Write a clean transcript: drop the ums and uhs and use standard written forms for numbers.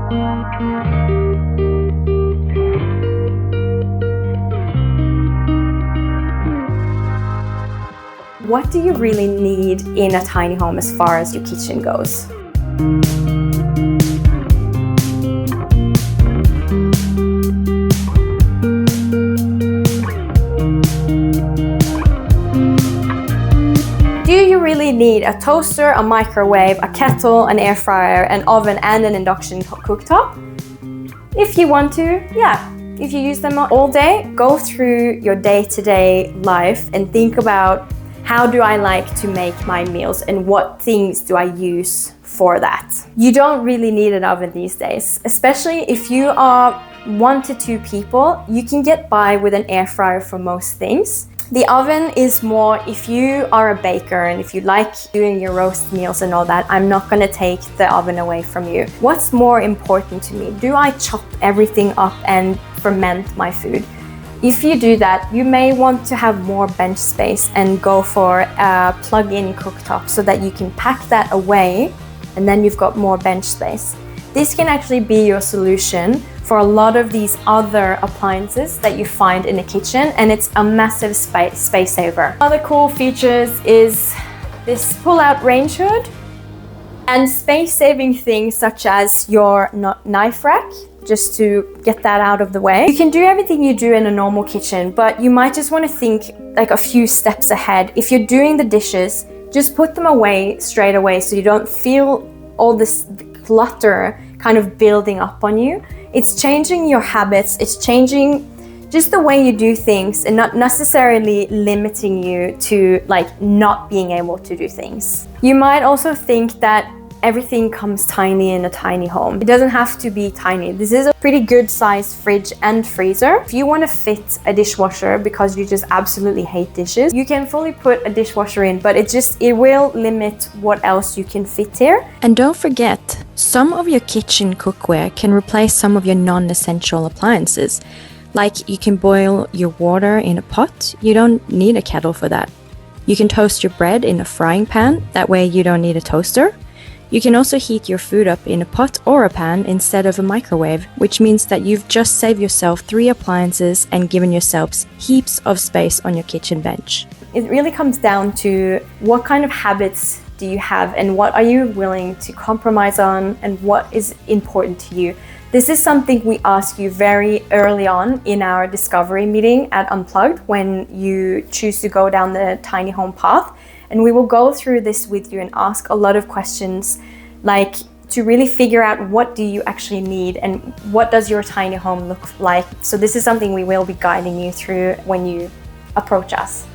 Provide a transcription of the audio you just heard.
What do you really need in a tiny home as far as your kitchen goes? Do you really need a toaster, a microwave, a kettle, an air fryer, an oven, and an induction cooktop? If you want to, yeah. If you use them all day, go through your day-to-day life and think about, how do I like to make my meals and what things do I use for that? You don't really need an oven these days, especially if you are 1 to 2 people, you can get by with an air fryer for most things. The oven is more if you are a baker and if you like doing your roast meals and all that, I'm not gonna take the oven away from you. What's more important to me? Do I chop everything up and ferment my food? If you do that, you may want to have more bench space and go for a plug-in cooktop so that you can pack that away and then you've got more bench space. This can actually be your solution for a lot of these other appliances that you find in a kitchen, and it's a massive space saver. Other cool features is this pull-out range hood and space-saving things such as your knife rack, just to get that out of the way. You can do everything you do in a normal kitchen, but you might just want to think like a few steps ahead. If you're doing the dishes, just put them away straight away so you don't feel all this clutter kind of building up on you. It's changing your habits, it's changing just the way you do things and not necessarily limiting you to like not being able to do things. You might also think that everything comes tiny in a tiny home. It doesn't have to be tiny. This is a pretty good sized fridge and freezer. If you want to fit a dishwasher because you just absolutely hate dishes, you can fully put a dishwasher in, but it will limit what else you can fit here. And don't forget, some of your kitchen cookware can replace some of your non-essential appliances. Like you can boil your water in a pot. You don't need a kettle for that. You can toast your bread in a frying pan. That way you don't need a toaster. You can also heat your food up in a pot or a pan instead of a microwave, which means that you've just saved yourself 3 appliances and given yourselves heaps of space on your kitchen bench. It really comes down to what kind of habits do you have and what are you willing to compromise on and what is important to you. This is something we ask you very early on in our discovery meeting at Unplugged when you choose to go down the tiny home path. And we will go through this with you and ask a lot of questions like to really figure out what do you actually need and what does your tiny home look like. So this is something we will be guiding you through when you approach us.